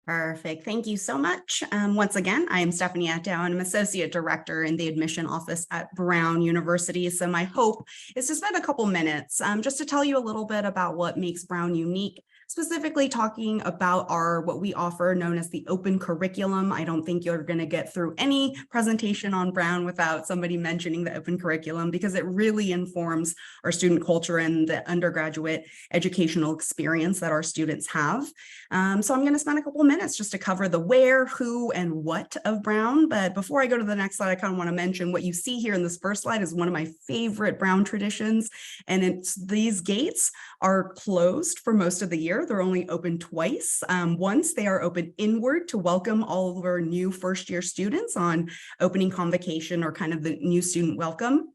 Perfect. Thank you so much. Once again, I am Stephanie Attow, and I'm Associate Director in the Admission Office at Brown University. So my hope is to spend a couple minutes just to tell you a little bit about what makes Brown unique, specifically talking about what we offer known as the open curriculum. I don't think you're going to get through any presentation on Brown without somebody mentioning the open curriculum, because it really informs our student culture and the undergraduate educational experience that our students have. So I'm going to spend a couple of minutes just to cover the where, who, and what of Brown. But before I go to the next slide, I kind of want to mention what you see here in this first slide is one of my favorite Brown traditions. And it's these gates are closed for most of the year. They're only open twice. Once they are open inward to welcome all of our new first-year students on opening convocation, or kind of the new student welcome.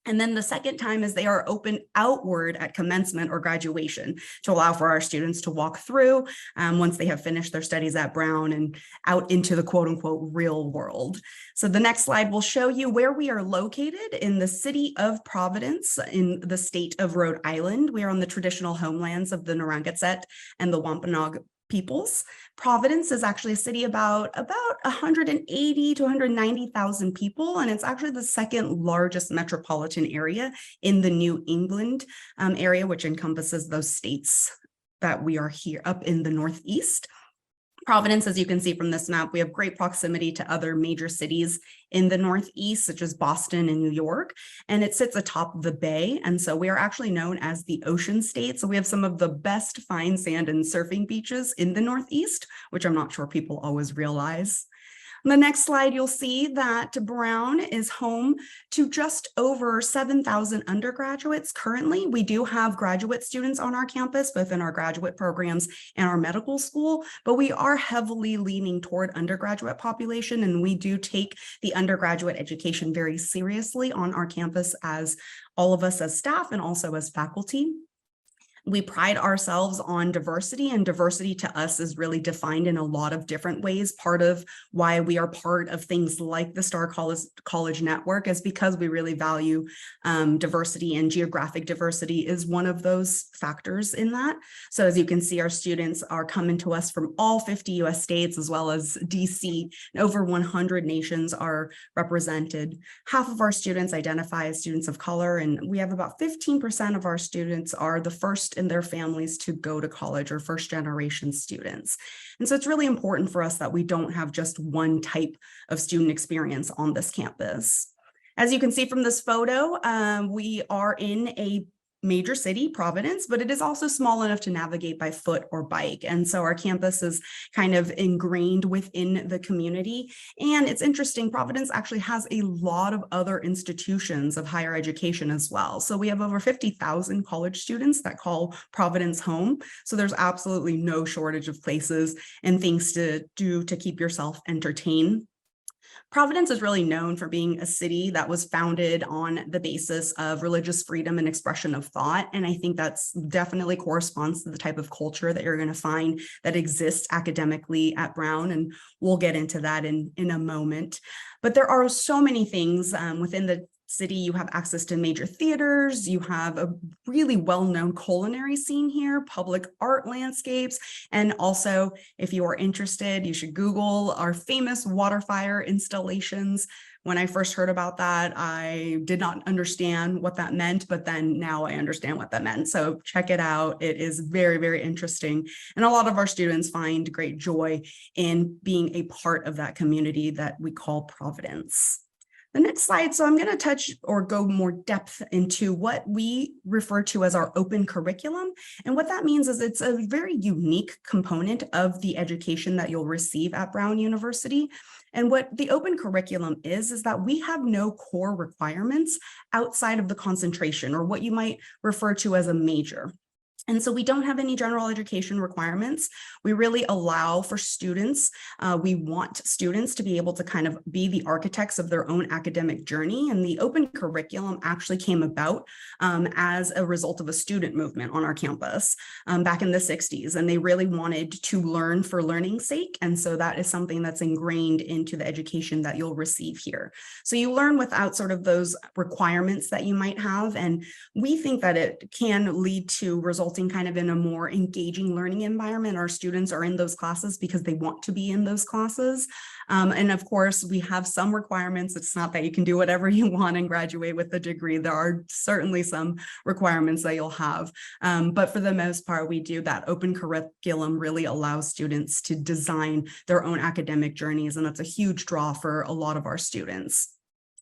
And then the second time is they are open outward at commencement or graduation to allow for our students to walk through once they have finished their studies at Brown and out into the quote unquote real world. So the next slide will show you where we are located in the city of Providence in the state of Rhode Island. We are on the traditional homelands of the Narragansett and the Wampanoag peoples. Providence is actually a city about 180 to 190,000 people, and it's actually the second largest metropolitan area in the New England area, which encompasses those states that we are here up in the Northeast. Providence, as you can see from this map, we have great proximity to other major cities in the Northeast, such as Boston and New York, and it sits atop the bay. And so we are actually known as the Ocean State. So we have some of the best fine sand and surfing beaches in the Northeast, which I'm not sure people always realize. On the next slide, you'll see that Brown is home to just over 7,000 undergraduates currently. We do have graduate students on our campus, both in our graduate programs and our medical school, but we are heavily leaning toward undergraduate population, and we do take the undergraduate education very seriously on our campus, as all of us as staff and also as faculty. We pride ourselves on diversity, and diversity to us is really defined in a lot of different ways. Part of why we are part of things like the Star College Network is because we really value diversity, and geographic diversity is one of those factors in that. So as you can see, our students are coming to us from all 50 US states, as well as DC, and over 100 nations are represented. Half of our students identify as students of color, and we have about 15% of our students are the first in their families to go to college, or first generation students. And so it's really important for us that we don't have just one type of student experience on this campus. As you can see from this photo, we are in a major city, Providence, but it is also small enough to navigate by foot or bike. And so our campus is kind of ingrained within the community. And it's interesting, Providence actually has a lot of other institutions of higher education as well. So we have over 50,000 college students that call Providence home. So there's absolutely no shortage of places and things to do to keep yourself entertained. Providence is really known for being a city that was founded on the basis of religious freedom and expression of thought. And I think that's definitely corresponds to the type of culture that you're going to find that exists academically at Brown. And we'll get into that in a moment. But there are so many things within the city. You have access to major theaters, you have a really well-known culinary scene here, public art landscapes, and also, if you are interested, you should Google our famous water fire installations. When I first heard about that, I did not understand what that meant, but then now I understand what that meant. So check it out. It is very, very interesting. And a lot of our students find great joy in being a part of that community that we call Providence. The next slide, so I'm going to touch or go more depth into what we refer to as our open curriculum. And what that means is it's a very unique component of the education that you'll receive at Brown University. And what the open curriculum is that we have no core requirements outside of the concentration, or what you might refer to as a major. And so we don't have any general education requirements. We really allow for students, we want students to be able to kind of be the architects of their own academic journey. And the open curriculum actually came about as a result of a student movement on our campus back in the 60s. And they really wanted to learn for learning's sake. And so that is something that's ingrained into the education that you'll receive here. So you learn without sort of those requirements that you might have. And we think that it can lead to results resulting kind of in a more engaging learning environment. Our students are in those classes because they want to be in those classes. And of course, we have some requirements. It's not that you can do whatever you want and graduate with a degree. There are certainly some requirements that you'll have. But for the most part, we do that open curriculum really allows students to design their own academic journeys. And that's a huge draw for a lot of our students.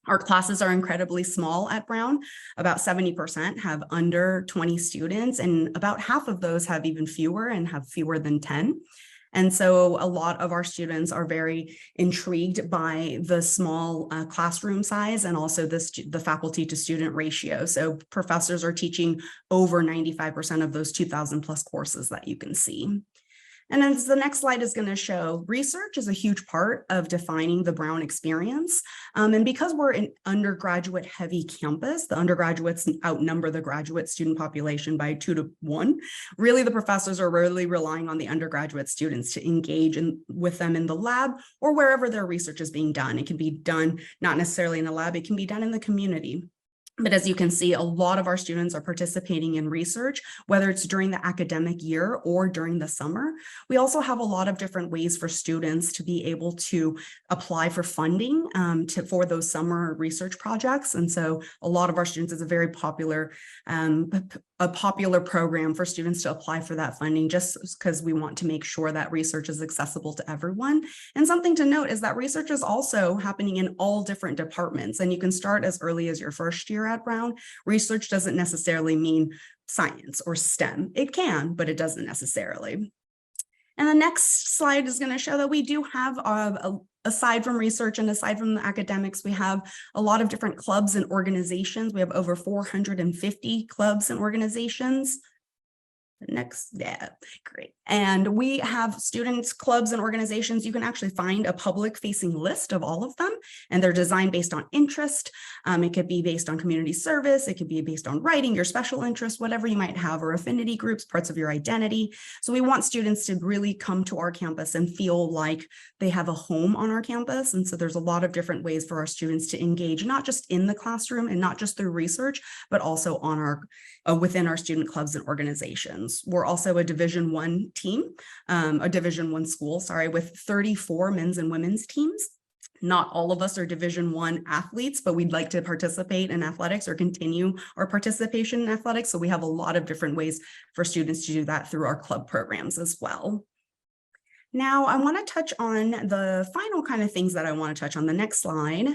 Our classes are incredibly small at Brown. About 70% have under 20 students, and about half of those have even fewer and have fewer than 10. And so a lot of our students are very intrigued by the small classroom size and also the faculty to student ratio. So professors are teaching over 95% of those 2,000 plus courses that you can see. And then the next slide is going to show research is a huge part of defining the Brown experience. And because we're an undergraduate heavy campus, the undergraduates outnumber the graduate student population by 2 to 1. Really, the professors are really relying on the undergraduate students to engage with them in the lab or wherever their research is being done. It can be done not necessarily in the lab, it can be done in the community. But as you can see, a lot of our students are participating in research, whether it's during the academic year or during the summer. We also have a lot of different ways for students to be able to apply for funding for those summer research projects. And so a lot of our students, is a very popular program for students to apply for that funding, just because we want to make sure that research is accessible to everyone. And something to note is that research is also happening in all different departments, and you can start as early as your first year at Brown. Research doesn't necessarily mean science or STEM. It can, but it doesn't necessarily. And the next slide is going to show that we do have aside from research and aside from the academics, we have a lot of different clubs and organizations. We have over 450 clubs and organizations. Next, yeah, great. And we have students, clubs, and organizations. You can actually find a public facing list of all of them, and they're designed based on interest. It could be based on community service. It could be based on writing, your special interest, whatever you might have, or affinity groups, parts of your identity. So we want students to really come to our campus and feel like they have a home on our campus. And so there's a lot of different ways for our students to engage, not just in the classroom and not just through research, but also on our within our student clubs and organizations. We're also a Division I team, a Division I school, sorry, with 34 men's and women's teams. Not all of us are Division I athletes, but we'd like to participate in athletics or continue our participation in athletics. So we have a lot of different ways for students to do that through our club programs as well. Now, I want to touch on the final kind of things that I want to touch on. The next slide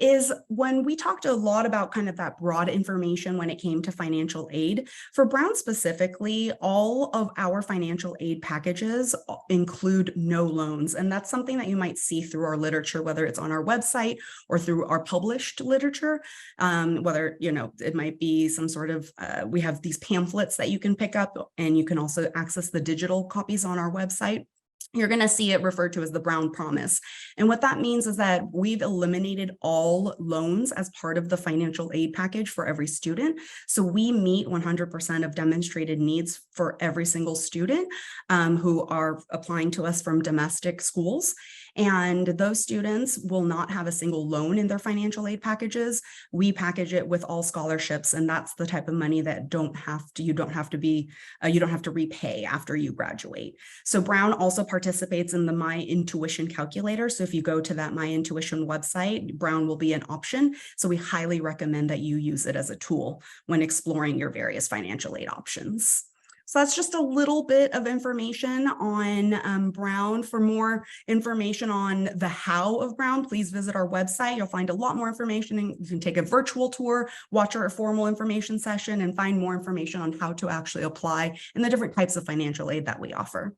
is when we talked a lot about kind of that broad information when it came to financial aid. For Brown specifically, all of our financial aid packages include no loans. And that's something that you might see through our literature, whether it's on our website or through our published literature, whether, it might be some sort of, we have these pamphlets that you can pick up, and you can also access the digital copies on our website. You're going to see it referred to as the Brown Promise. And what that means is that we've eliminated all loans as part of the financial aid package for every student. So we meet 100% of demonstrated needs for every single student who are applying to us from domestic schools. And those students will not have a single loan in their financial aid packages. We package it with all scholarships, and that's the type of money that you don't have to repay after you graduate. So Brown also participates in the My Intuition calculator. So if you go to that My Intuition website, Brown will be an option. So we highly recommend that you use it as a tool when exploring your various financial aid options. So that's just a little bit of information on Brown. For more information on the how of Brown, please visit our website. You'll find a lot more information, and you can take a virtual tour, watch our formal information session, and find more information on how to actually apply and the different types of financial aid that we offer.